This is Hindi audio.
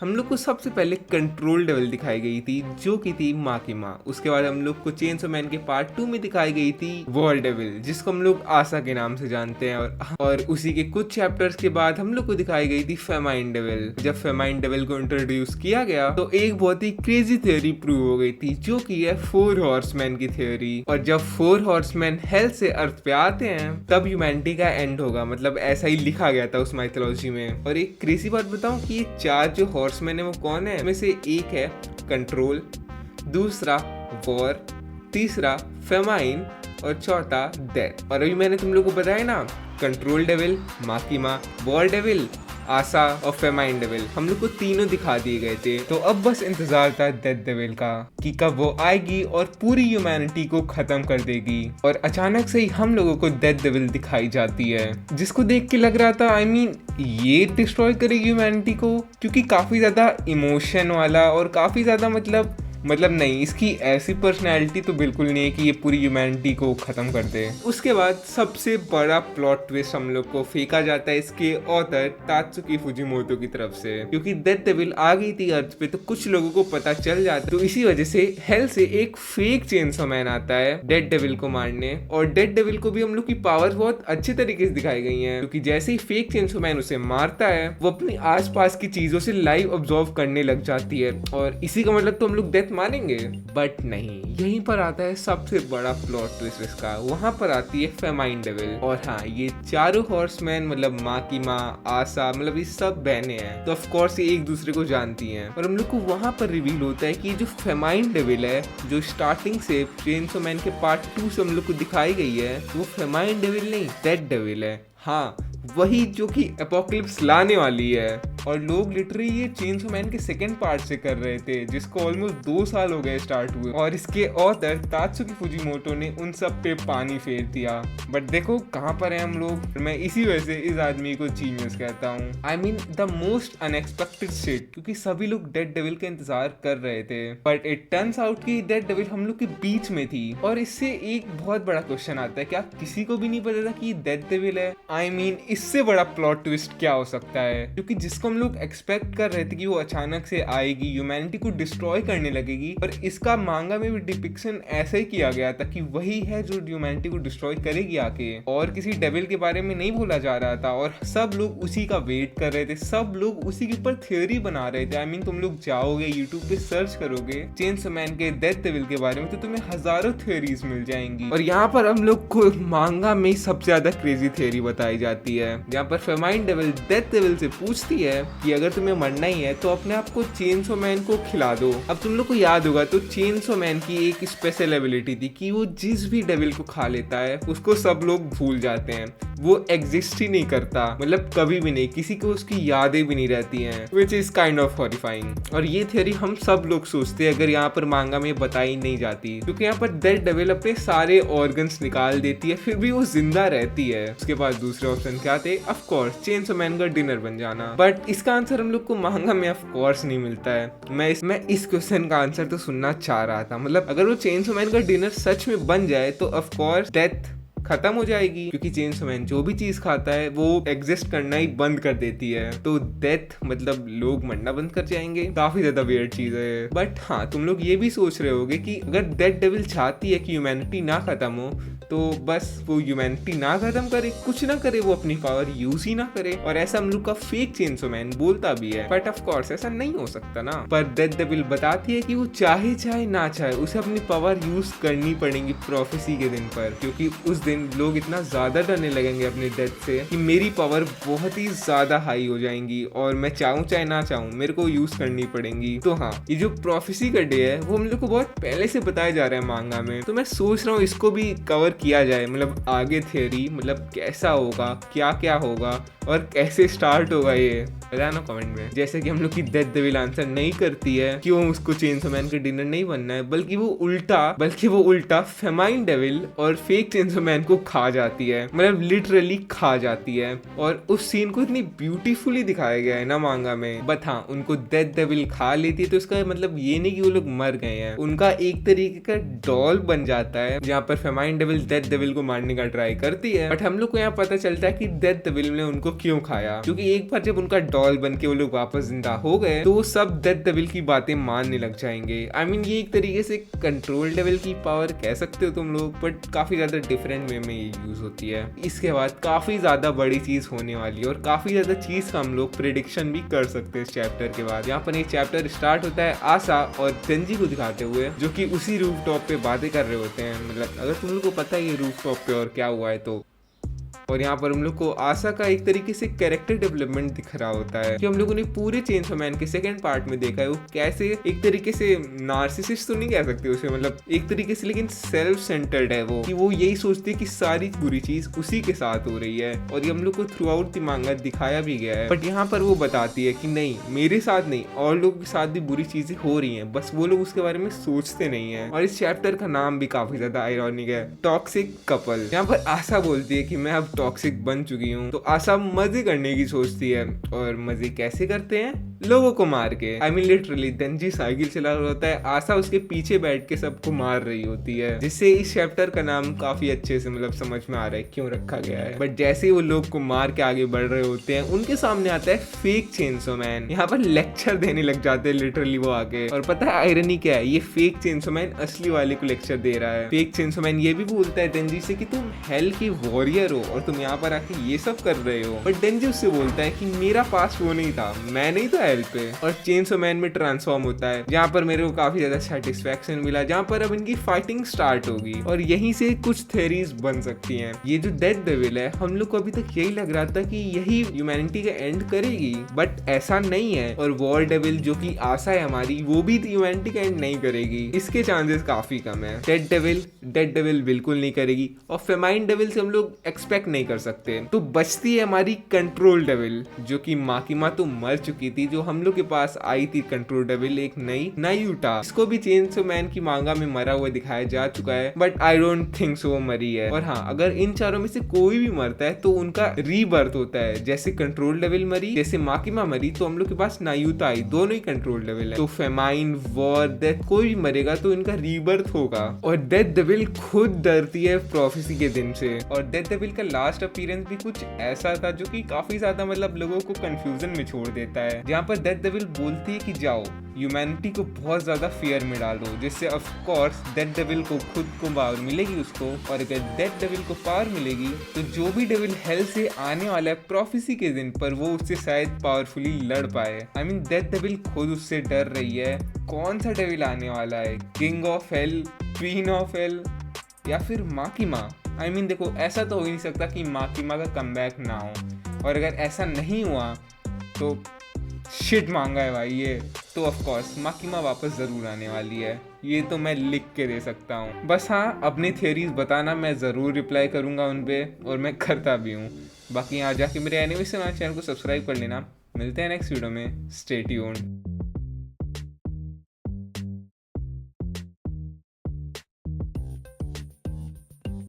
हम लोग को सबसे पहले कंट्रोल डेविल दिखाई गई थी जो कि थी माँ की माँ। उसके बाद हम लोग को चेनसो मैन के पार्ट 2 में दिखाई गई थी वॉर डेविल, जिसको हम लोग आशा के नाम से जानते हैं। और उसी के कुछ चैप्टर्स के बाद हम लोग को दिखाई गई थी फेमाइन डेविल। जब फेमाइन डेविल को इंट्रोड्यूस किया गया तो एक बहुत ही क्रेजी थ्योरी प्रूव हो गई थी जो कि है 4 हॉर्समैन की थ्योरी। और जब 4 हॉर्समैन हेल से अर्थ पे आते हैं तब ह्यूमैनिटी का एंड होगा, मतलब ऐसा ही लिखा गया था उस माइथोलॉजी में। और एक क्रेजी बात बताऊं कि ये 4 जो हॉर्समैन है वो कौन है, में से एक है कंट्रोल, दूसरा वॉर, तीसरा फेमाइन और चौथा डेथ। और अभी मैंने तुम लोग को बताया ना, कंट्रोल डेविल, माँ की माँ, वॉर डेविल, आशा और फेमाइन डेविल, हम लोग को तीनों दिखा दिए गए थे। तो अब बस इंतजार था डेथ डेविल का कि कब वो आएगी और पूरी ह्यूमैनिटी को खत्म कर देगी। और अचानक से ही हम लोगों को डेथ डेविल दिखाई जाती है, जिसको देख के लग रहा था ये डिस्ट्रॉय करेगी ह्यूमैनिटी को, क्योंकि काफी ज्यादा इमोशन वाला और काफी ज्यादा मतलब नहीं, इसकी ऐसी पर्सनैलिटी तो बिल्कुल नहीं है कि ये पूरी ह्यूमैनिटी को खत्म कर दे। उसके बाद सबसे बड़ा प्लॉट ट्विस्ट हम लोग को फेंका जाता है इसके ऑथर तात्सुकी फुजिमोटो की तरफ से, क्योंकि डेथ डेविल आ गई थी अर्थ पे तो कुछ लोगों को पता चल जाता, तो इसी वजह से हेल से एक फेक चेनसो मैन आता है डेथ डेविल को मारने। और डेथ डेविल को भी हम लोग की पावर बहुत अच्छे तरीके से दिखाई गई है, क्योंकि जैसे ही फेक चेनसो मैन उसे मारता है वो अपनी आसपास की चीजों से लाइव ऑब्जर्व करने लग जाती है। और इसी का मतलब तो हम लोग डेथ मानेंगे, बट नहीं, यहीं पर आता है सबसे बड़ा प्लॉट ट्विस्ट इसका। वहां पर आती है फेमाइन डेविल। और हाँ, ये चारों हॉर्समैन मतलब माँ की माँ, आशा, मतलब ये सब बहनें हैं, तो ऑफ कोर्स ये एक दूसरे को जानती हैं। और हम लोग को वहां पर रिवील होता है कि जो फेमाइन डेविल है, जो स्टार्टिंग से चेनसो मैन के पार्ट 2 से हम लोग को दिखाई गई है, वो फेमाइन डेविल नहीं, डेथ डेविल है। हाँ, वही जो कि एपोकलिप्स लाने वाली है। और लोग लिटरली ये चेनसो मैन के सेकंड पार्ट से कर रहे थे, जिसको ऑलमोस्ट 2 साल हो गए स्टार्ट हुए। और इसके ऑथर तात्सुकी फुजिमोटो ने उन सब पे पानी फेर दिया। बट देखो कहाँ पर है हम लोग। मैं इसी वजह से इस आदमी को जीनियस कहता हूँ। द मोस्ट अनएक्सपेक्टेड शिट, क्योंकि सभी लोग डेथ डेविल का इंतजार कर रहे थे, बट इट टर्न्स आउट कि डेथ डेविल हम लोग के बीच में थी। और इससे एक बहुत बड़ा क्वेश्चन आता है, क्या किसी को भी नहीं पता था कि डेथ डेविल है? इससे बड़ा प्लॉट ट्विस्ट क्या हो सकता है? क्योंकि जिसको हम लोग एक्सपेक्ट कर रहे थे कि वो अचानक से आएगी, ह्यूमैनिटी को डिस्ट्रॉय करने लगेगी, और इसका मांगा में भी डिपिक्शन ऐसा ही किया गया था कि वही है जो ह्यूमैनिटी को डिस्ट्रॉय करेगी आके, और किसी डेविल के बारे में नहीं बोला जा रहा था। और सब लोग उसी का वेट कर रहे थे, सब लोग उसी के ऊपर थ्योरी बना रहे थे। तुम लोग जाओगे यूट्यूब पे सर्च करोगे चेनसो मैन के डेथ डेविल के बारे में तो तुम्हें हजारों थ्योरीज मिल जाएंगी। और यहाँ पर हम लोग को मांगा में सबसे ज्यादा क्रेजी थ्योरी बताई जाती है, जहाँ पर फेमाइन डेविल डेथ डेविल से पूछती है कि अगर तुम्हें मरना ही है तो अपने आप को चेनसो मैन को खिला दो। अब तुम लोग को याद होगा तो चेनसो मैन की एक स्पेशल एबिलिटी थी कि वो जिस भी डेविल को खा लेता है उसको सब लोग भूल जाते हैं, वो एग्जिस्ट ही नहीं करता, मतलब कभी भी नहीं, किसी को उसकी यादें भी नहीं रहती हैं, which is kind of horrifying. और ये थ्योरी हम सब लोग सोचते हैं अगर यहाँ पर मांगा में बताई नहीं जाती, क्योंकि यहाँ पर डेथ डेविल अपने सारे ऑर्गन्स निकाल देती है फिर भी वो जिंदा रहती है। उसके बाद दूसरे ऑप्शन क्या थे? ऑफ कोर्स चेनसो मैन का डिनर बन जाना। बट इसका आंसर हम लोग को मांगा में ऑफ कोर्स नहीं मिलता है। मैं इस क्वेश्चन का आंसर तो सुनना चाह रहा था, मतलब अगर वो चेनसो मैन का डिनर सच में बन जाए तो ऑफ कोर्स डेथ खत्म हो जाएगी, क्योंकि चेनसो मैन जो भी चीज खाता है वो एग्जिस्ट करना ही बंद कर देती है, तो डेथ मतलब लोग मरना बंद कर जाएंगे। काफी ज्यादा वियर्ड चीज है। बट हाँ, तुम लोग ये भी सोच रहे होगे कि अगर डेथ डेविल चाहती है कि ह्यूमैनिटी ना खत्म हो तो बस वो ह्यूमैनिटी ना खत्म करे, कुछ ना करे, वो अपनी पावर यूज ही ना करे। और ऐसा हम लोग का फेक चेनसो मैन बोलता भी है, बट ऑफ कोर्स ऐसा नहीं हो सकता ना। पर डेथ डेविल बताती है कि वो चाहे चाहे ना चाहे उसे अपनी पावर यूज करनी पड़ेगी प्रोफेसी के दिन पर, क्योंकि उस दिन लोग इतना ज्यादा डरने लगेंगे अपने डेथ से कि मेरी पावर बहुत ही ज्यादा हाई हो जाएंगी और मैं चाहूँ चाहे ना चाहूँ मेरे को यूज करनी पड़ेंगी। तो हाँ, ये जो प्रोफेसी का डे है वो हम लोग को बहुत पहले से बताया जा रहा है मांगा में, तो मैं सोच रहा हूँ इसको भी कवर किया जाए, मतलब आगे थ्योरी, मतलब कैसा होगा, क्या क्या होगा और कैसे स्टार्ट होगा, ये बताना कमेंट में। जैसे कि हम लोग की डेथ डेविल आंसर नहीं करती है कि वो उसको चेनसो मैन के डिनर नहीं बनना है, बल्कि वो उल्टा फेमाइन डेविल और फेक चेनसो मैन को खा जाती है, मतलब लिटरली खा जाती है। और उस सीन को इतनी ब्यूटीफुली दिखाया गया है ना मांगा में। बट हाँ, उनको डेथ डेविल खा लेती है तो इसका मतलब ये नहीं कि वो लोग मर गए हैं, उनका एक तरीके का डॉल बन जाता है, जहाँ पर फेमाइन डेविल डेथ डेविल को मारने का ट्राई करती है। बट हम लोग को यहाँ पता चलता है कि डेथ डेविल ने उनको क्यों खाया, क्योंकि एक बार जब उनका डॉल बन के वो लोग वापस जिंदा हो गए तो वो सब डेथ डेविल की बातें मानने लग जाएंगे। आई मीन ये एक तरीके से कंट्रोल डेविल की पावर कह सकते हो तुम लोग, बट काफी ज्यादा डिफरेंट वे में ये यूज होती है। इसके बाद काफी ज्यादा बड़ी चीज होने वाली है और काफी ज्यादा चीज का हम लोग प्रेडिक्शन भी कर सकते हैं इस चैप्टर के बाद। यहाँ पर एक चैप्टर स्टार्ट होता है आशा और डेंजी को दिखाते हुए, जो कि उसी रूफ टॉप पे बातें कर रहे होते हैं। मतलब अगर तुम लोग को पता है ये रूफ टॉप पे और क्या हुआ है तो। और यहाँ पर हम लोग को आशा का एक तरीके से कैरेक्टर डेवलपमेंट दिख रहा होता है कि हम लोगों ने पूरे चेनसो मैन के सेकंड पार्ट में देखा है वो कैसे एक तरीके से नार्सिसिस्ट तो नहीं कह सकते उसे, मतलब एक तरीके से, लेकिन सेल्फ सेंटर्ड है वो, कि वो यही सोचती है कि सारी बुरी चीज उसी के साथ हो रही है। और ये हम लोग को थ्रू आउट द मांगा दिखाया भी गया है, बट यहाँ पर वो बताती है कि नहीं, मेरे साथ नहीं, और लोगों के साथ भी बुरी चीजें हो रही हैं, बस वो लोग उसके बारे में सोचते नहीं है। और इस चैप्टर का नाम भी काफी ज्यादा आयरॉनिक है, टॉक्सिक कपल। यहाँ पर आशा बोलती है कि मैं अब टॉक्सिक बन चुकी हूँ, तो आशा मजे करने की सोचती है। और मजे कैसे करते हैं? लोगों को मार के। आई मीन लिटरली डेंजी साइकिल चला रहा होता है, आशा उसके पीछे बैठ के सबको मार रही होती है, जिससे इस चैप्टर का नाम काफी अच्छे से मतलब समझ में आ रहा है क्यों रखा गया है। बट जैसे ही वो लोग को मार के आगे बढ़ रहे होते हैं, उनके सामने आता है फेक चेनसो मैन। यहाँ पर लेक्चर देने लग जाते हैं लिटरली वो आके। और पता है आयरनी क्या है? ये फेक चेनसो मैन असली वाले को लेक्चर दे रहा है। फेक चेनसो मैन ये भी बोलता है डेंजी से कि तुम हेल की वॉरियर हो और तुम यहाँ पर आके ये सब कर रहे हो। बट डेंजी उससे बोलता है कि मेरा पास वो नहीं था, मैं नहीं था हेल पे। और चेनसो मैन में ट्रांसफॉर्म होता है, जहाँ पर मेरे को काफी ज्यादा सेटिस्फेक्शन मिला, जहाँ पर अब इनकी फाइटिंग स्टार्ट होगी और यहीं से कुछ थ्योरीज बन सकती हैं। ये जो डेथ डेविल है, हम लोग को अभी तक यही लग रहा था कि यही ह्यूमैनिटी का एंड करेगी, बट ऐसा नहीं है। और वॉर डेविल जो कि आशा है हमारी, वो भी ह्यूमैनिटी का एंड नहीं करेगी, इसके चांसेस काफी कम है। डेथ डेविल बिल्कुल नहीं करेगी, और फेमाइन डेविल से हम लोग एक्सपेक्ट नहीं कर सकते। तो बचती है हमारी कंट्रोल डेविल, जो कि माकिमा तो मर चुकी थी, जो हम लोग के पास आई थी कंट्रोल डेविल, एक नई नायुटा। इसको भी चेनसो मैन की मांगा में मरा हुआ दिखाया जा चुका है, but I don't think so वो मरी है। और हाँ, अगर इन चारों में से कोई भी मरता है तो उनका रीबर्थ होता है। जैसे कंट्रोल डेविल मरी, जैसे माकिमा मरी, तो हम लोग के पास नायुटा आई, दोनों ही कंट्रोल डेविल है। तो फेमाइन, वॉर, डेथ कोई भी मरेगा तो इनका रीबर्थ होगा। और डेथ डेविल खुद डरती है प्रोफेसी के दिन से। और डेथ डेविल का लास्ट अपीयरेंस भी कुछ ऐसा था जो कि काफी ज्यादा मतलब लोगों को कंफ्यूजन में छोड़ देता है, जहाँ पर डेथ डेविल बोलती है कि जाओ ह्यूमैनिटी को बहुत ज्यादा फियर में डालो, जिससे ऑफ कोर्स डेथ डेविल को खुद को पावर मिलेगी उसको। और अगर डेथ डेविल को पावर मिलेगी तो जो भी डेविल हेल से आने वाला है प्रोफेसी के दिन पर, वो उससे शायद पावरफुली लड़ पाए। आई मीन डेथ डेविल खुद उससे डर रही है। कौन सा डेविल आने वाला है? King of hell, queen of hell, या फिर माकिमा? आई मीन देखो, ऐसा तो हो ही नहीं सकता कि माकिमा का कमबैक ना हो। और अगर ऐसा नहीं हुआ तो शिट मांगा है भाई ये, तो ऑफ कोर्स माकिमा वापस जरूर आने वाली है, ये तो मैं लिख के दे सकता हूँ। बस हाँ, अपनी थ्योरीज बताना, मैं ज़रूर रिप्लाई करूँगा उन पे, और मैं करता भी हूँ। बाकी यहाँ जाके मेरे एनिमेशन चैनल को सब्सक्राइब कर लेना। मिलते हैं नेक्स्ट वीडियो में, स्टे ट्यून्ड।